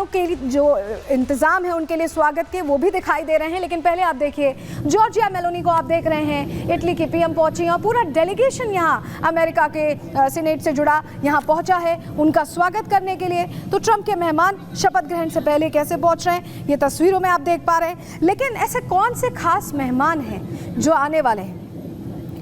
मेहमानों के जो इंतजाम है उनके लिए स्वागत के वो भी दिखाई दे रहे हैं। लेकिन पहले आप देखिए जॉर्जिया मेलोनी को आप देख रहे हैं, इटली की पीएम पहुंची और पूरा डेलीगेशन यहाँ अमेरिका के सीनेट से जुड़ा यहाँ पहुंचा है उनका स्वागत करने के लिए। तो ट्रंप के मेहमान शपथ ग्रहण से पहले कैसे पहुंच रहे हैं ये तस्वीरों में आप देख पा रहे हैं। लेकिन ऐसे कौन से खास मेहमान हैं जो आने वाले हैं,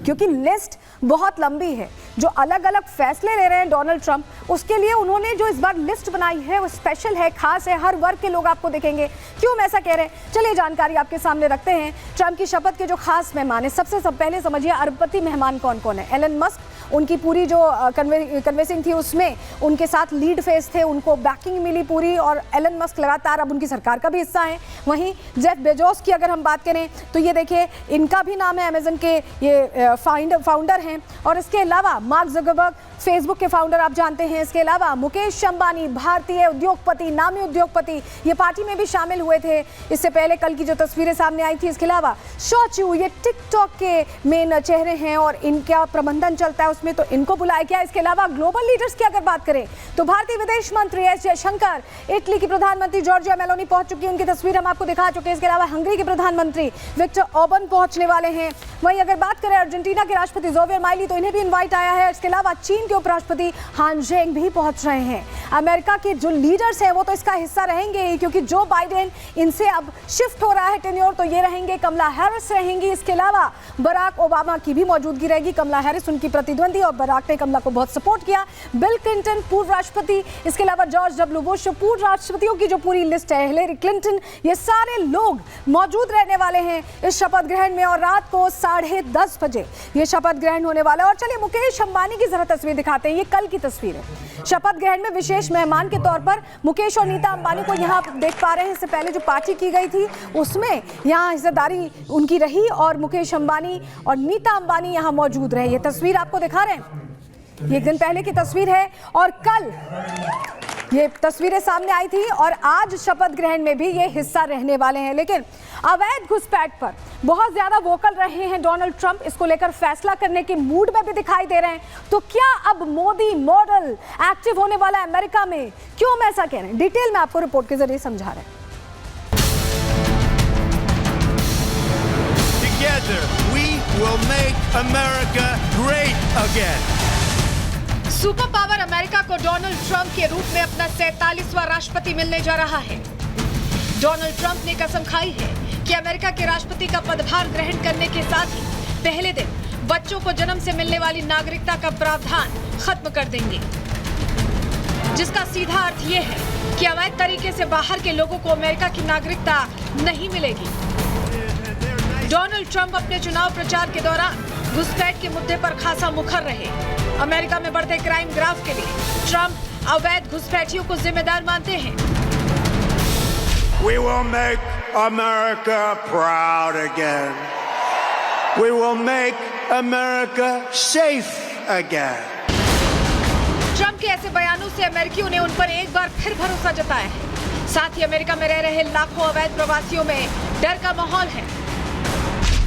क्योंकि लिस्ट बहुत लंबी है। जो अलग अलग फैसले ले रहे हैं डोनाल्ड ट्रंप, उसके लिए उन्होंने जो इस बार लिस्ट बनाई है वो स्पेशल है, खास है, हर वर्ग के लोग आपको दिखेंगे। क्यों हम ऐसा कह रहे हैं, चलिए जानकारी आपके सामने रखते हैं। ट्रंप की शपथ के जो खास मेहमान है, सबसे पहले समझिए अरबपति मेहमान कौन कौन है। एलन मस्क, उनकी पूरी जो कन्वेंसिंग थी उसमें उनके साथ लीड फेस थे, उनको बैकिंग मिली पूरी, और एलन मस्क लगातार अब उनकी सरकार का भी हिस्सा है। वहीं जेफ बेजोस की अगर हम बात करें तो ये देखिए इनका भी नाम है, अमेजन के ये फाउंडर हैं। और इसके अलावा मार्क ज़ुकरबर्ग, फेसबुक के फाउंडर आप जानते हैं। इसके अलावा मुकेश अंबानी, भारतीय उद्योगपति, नामी उद्योगपति, ये पार्टी में भी शामिल हुए थे इससे पहले। कल की जो तस्वीरें सामने आई थी, इसके अलावा शो चू, ये टिकटॉक के मेन चेहरे हैं और इनका प्रबंधन चलता है उसमें, तो इनको बुलाया गया। इसके अलावा ग्लोबल लीडर्स की अगर बात करें तो भारतीय विदेश मंत्री एस जयशंकर, इटली की प्रधानमंत्री जॉर्जिया मेलोनी पहुंच चुकी है, उनकी तस्वीर हम आपको दिखा चुके हैं। इसके अलावा हंगरी के प्रधानमंत्री विक्टर ऑर्बन पहुंचने वाले हैं। वहीं अगर बात करें अर्जेंटीना के राष्ट्रपति जोवियर माइली, तो इन्हें भी इनवाइट आया है। इसके अलावा चीन के उपराष्ट्रपति हान जेंग भी पहुंच रहे हैं। अमेरिका के जो लीडर्स हैं वो तो इसका हिस्सा रहेंगे ही, क्योंकि जो बाइडेन इनसे अब शिफ्ट हो रहा है टेन्योर, तो ये रहेंगे। कमला हैरिस रहेंगी। इसके अलावा बराक ओबामा की भी मौजूदगी रहेगी। कमला हैरिस उनकी प्रतिद्वंदी और बराक ने कमला को बहुत सपोर्ट किया। बिल क्लिंटन पूर्व राष्ट्रपति, इसके अलावा जॉर्ज डब्ल्यू बुश, पूर्व राष्ट्रपतियों की जो पूरी लिस्ट है, हिलेरी क्लिंटन, ये सारे लोग मौजूद रहने वाले हैं इस शपथ ग्रहण में। और रात को 10:30 बजे ये शपथ ग्रहण होने वाला है। और चलिए मुकेश अंबानी की जरा तस्वीर दिखाते हैं, ये कल की तस्वीर है। शपथ ग्रहण में विशेष मेहमान के तौर पर मुकेश और नीता अंबानी को यहाँ देख पा रहे हैं। इससे पहले जो पार्टी की गई थी उसमें यहाँ हिस्सेदारी उनकी रही और मुकेश अंबानी और नीता अंबानी यहाँ मौजूद रहे। ये तस्वीर आपको दिखा रहे हैं, ये एक दिन पहले की तस्वीर है और कल ये तस्वीरें सामने आई थी और आज शपथ ग्रहण में भी ये हिस्सा रहने वाले हैं। लेकिन अवैध घुसपैठ पर बहुत ज्यादा वोकल रहे हैं डोनाल्ड ट्रंप, इसको लेकर फैसला करने के मूड में भी दिखाई दे रहे हैं। तो क्या अब मोदी मॉडल एक्टिव होने वाला है अमेरिका में? क्यों हम ऐसा कह रहे हैं, डिटेल में आपको रिपोर्ट के जरिए समझा रहे हैं। Together we will make America great again. Super power America को डोनाल्ड ट्रंप के रूप में अपना 47वां राष्ट्रपति मिलने जा रहा है। डोनाल्ड ट्रंप ने कसम खाई है कि अमेरिका के राष्ट्रपति का पदभार ग्रहण करने के साथ ही पहले दिन बच्चों को जन्म से मिलने वाली नागरिकता का प्रावधान खत्म कर देंगे, जिसका सीधा अर्थ ये है कि अवैध तरीके से बाहर के लोगों को अमेरिका की नागरिकता नहीं मिलेगी। डोनाल्ड ट्रंप अपने चुनाव प्रचार के दौरान घुसपैठ के मुद्दे पर खासा मुखर रहे। अमेरिका में बढ़ते क्राइम ग्राफ के लिए ट्रंप अवैध घुसपैठियों को जिम्मेदार मानते हैं। We will make America proud again. We will make America safe again. Trump के ऐसे बयानों से अमेरिकियों ने उन पर एक बार फिर भरोसा जताया है। साथ ही अमेरिका में रह रहे लाखों अवैध प्रवासियों में डर का माहौल है।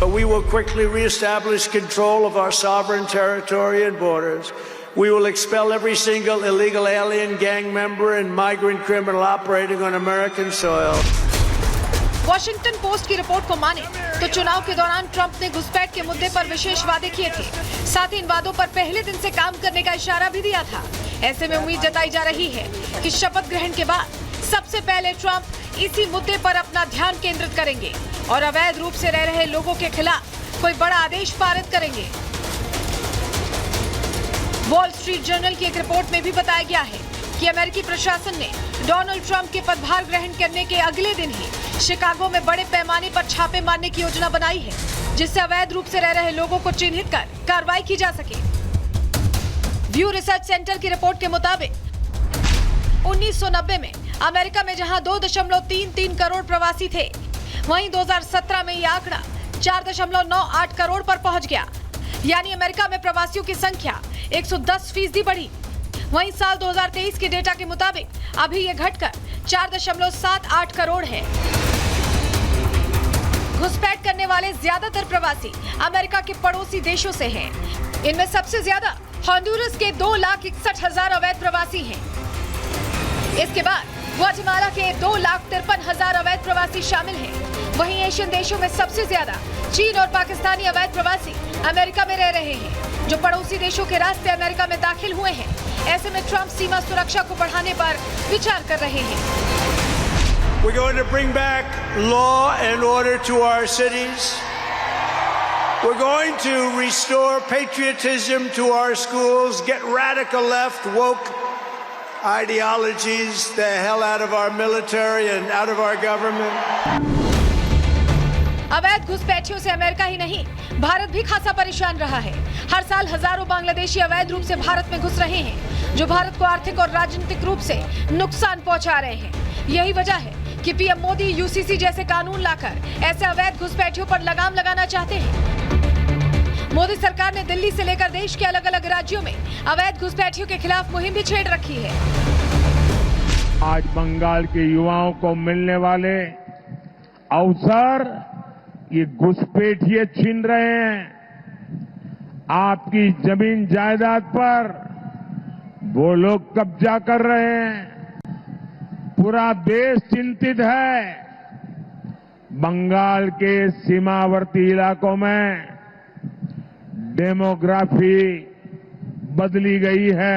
But we will quickly reestablish control of our sovereign territory and borders. We will expel every single illegal alien, gang member, and migrant criminal operating on American soil. Washington post की रिपोर्ट को माने तो चुनाव के दौरान Trump ने घुसपैठ के मुद्दे पर विशेष वादे किए थे। साथ ही इन वादों पर पहले दिन से काम करने का इशारा भी दिया था। ऐसे में उम्मीद जताई जा रही है कि शपथ ग्रहण के बाद सबसे पहले ट्रंप इसी मुद्दे पर अपना ध्यान केंद्रित करेंगे और अवैध रूप से रह रहे लोगों के खिलाफ कोई बड़ा आदेश पारित करेंगे। वॉल स्ट्रीट जर्नल की एक रिपोर्ट में भी बताया गया है कि अमेरिकी प्रशासन ने डोनाल्ड ट्रंप के पदभार ग्रहण करने के अगले दिन ही शिकागो में बड़े पैमाने पर छापे मारने की योजना बनाई है, जिससे अवैध रूप से रह रहे लोगों को चिन्हित कर कार्रवाई की जा सके। व्यू रिसर्च सेंटर की रिपोर्ट के मुताबिक 1990 में अमेरिका में जहां 2.33 करोड़ प्रवासी थे, वहीं 2017 में यह आंकड़ा 4.98 करोड़ पर पहुंच गया। यानी अमेरिका में प्रवासियों की संख्या 110% बढ़ी। वहीं साल 2023 के डेटा के मुताबिक अभी ये घटकर 4.78 करोड़ है। घुसपैठ करने वाले ज्यादातर प्रवासी अमेरिका के पड़ोसी देशों से हैं। इनमें सबसे ज्यादा हॉन्डुरस के 2,61,000 अवैध प्रवासी हैं। इसके बाद ग्वाटेमाला के 2,53,000 अवैध प्रवासी शामिल हैं। वहीं एशियन देशों में सबसे ज्यादा चीन और पाकिस्तानी अवैध प्रवासी अमेरिका में रह रहे हैं, जो पड़ोसी देशों के रास्ते अमेरिका में दाखिल हुए हैं। ऐसे में ट्रंप सीमा सुरक्षा को बढ़ाने पर विचार कर रहे हैं। We're going to bring back law and order to our cities. We're going to restore patriotism to our schools, get radical left, woke ideologies the hell out of our military and out of our government. अवैध घुसपैठियों से America ही नहीं, भारत भी खासा परेशान रहा है। हर साल हजारों बांग्लादेशी अवैध रूप से भारत में घुस रहे हैं, जो भारत को आर्थिक और राजनीतिक रूप से नुकसान पहुंचा रहे हैं। यही वजह है कि पीएम मोदी यूसीसी जैसे कानून लाकर ऐसे अवैध घुसपैठियों पर लगाम लगाना चाहते हैं। मोदी सरकार ने दिल्ली से लेकर देश के अलग अलग राज्यों में अवैध घुसपैठियों के खिलाफ मुहिम भी छेड़ रखी है। आज बंगाल के युवाओं को मिलने वाले अवसर ये घुसपैठिए छीन रहे हैं। आपकी जमीन जायदाद पर वो लोग कब्जा कर रहे हैं। पूरा देश चिंतित है। बंगाल के सीमावर्ती इलाकों में डेमोग्राफी बदली गई है।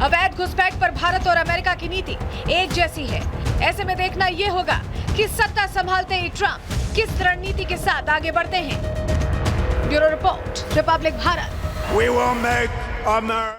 अवैध घुसपैठ पर भारत और अमेरिका की नीति एक जैसी है। ऐसे में देखना ये होगा कि सत्ता संभालते ही ट्रंप किस रणनीति के साथ आगे बढ़ते हैं। Bureau report, Republic Bharat. We will make America.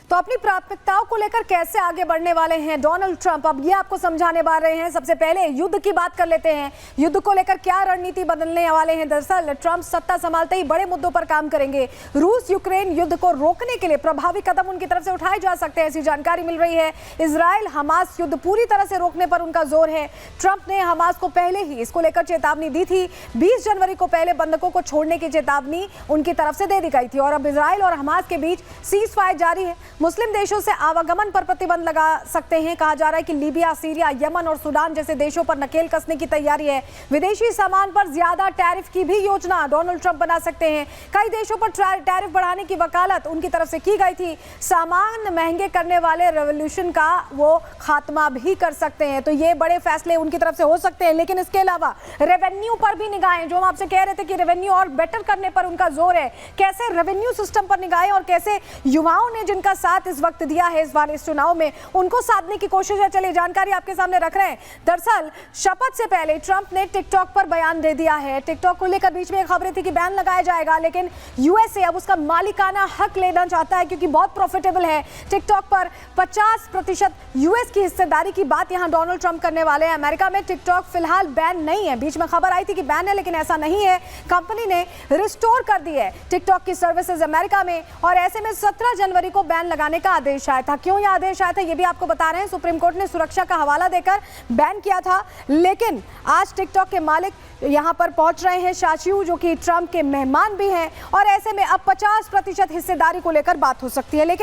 तो अपनी प्राथमिकताओं को लेकर कैसे आगे बढ़ने वाले हैं डोनाल्ड ट्रंप, अब ये आपको समझाने वाले रहे हैं। सबसे पहले युद्ध की बात कर लेते हैं। युद्ध को लेकर क्या रणनीति बदलने वाले हैं। दरअसल ट्रंप सत्ता संभालते ही बड़े मुद्दों पर काम करेंगे। रूस यूक्रेन युद्ध को रोकने के लिए प्रभावी कदम उनकी तरफ से उठाए जा सकते हैं, ऐसी जानकारी मिल रही है। इजराइल हमास युद्ध पूरी तरह से रोकने पर उनका जोर है। ट्रंप ने हमास को पहले ही इसको लेकर चेतावनी दी थी। 20 जनवरी को पहले बंधकों को छोड़ने की चेतावनी उनकी तरफ से दे दी गई थी और अब इजराइल और हमास के बीच सीज फायर जारी है। मुस्लिम देशों से आवागमन पर प्रतिबंध लगा सकते हैं। कहा जा रहा है कि लीबिया, सीरिया, यमन और सूडान जैसे देशों पर नकेल कसने की तैयारी है। विदेशी सामान पर ज्यादा टैरिफ की भी योजना डोनाल्ड ट्रंप बना सकते हैं। कई देशों पर टैरिफ बढ़ाने की वकालत उनकी तरफ से की गई थी। सामान महंगे करने वाले रेवोल्यूशन का वो खात्मा भी कर सकते हैं। तो ये बड़े फैसले उनकी तरफ से हो सकते हैं। लेकिन इसके अलावा रेवेन्यू पर भी निगाहें, जो हम आपसे कह रहे थे कि रेवेन्यू और बेटर करने पर उनका जोर है। कैसे रेवेन्यू सिस्टम पर निगाहें और कैसे युवाओं ने जिनका साथ इस वक्त दिया है इस बार इस चुनाव में, उनको साधने की कोशिश है। चलिए जानकारी आपके सामने रख रहे हैं। दरअसल शपथ से पहले ट्रंप ने टिकटॉक पर बयान दे दिया है। टिकटॉक को लेकर बीच में खबरें थी कि बैन लगाया जाएगा, लेकिन यूएसए अब उसका मालिकाना हक लेना चाहता है क्योंकि बहुत प्रॉफिटेबल है। टिकटॉक पर 50% यूएस की हिस्सेदारी की बात यहां डोनाल्ड ट्रंप करने वाले हैं। अमेरिका में टिकटॉक फिलहाल बैन नहीं है। बीच में खबर आई थी कि बैन है, लेकिन ऐसा नहीं है। कंपनी ने रिस्टोर कर दी है टिकटॉक की सर्विसेज अमेरिका में और ऐसे में 17 जनवरी को बैन लगाने का आदेश आया था। क्यों यह आदेश आया था ये भी आपको बता रहे हैं। सुप्रीम कोर्ट ने सुरक्षा का हवाला देकर बैन किया था, लेकिन आज टिकटॉक के मालिक यहां पर पहुंच रहे हैं, शाचियू, जो कि ट्रंप के मेहमान भी हैं और ऐसे में अब 50% हिस्सेदारी को लेकर बात हो सकती है। लेकिन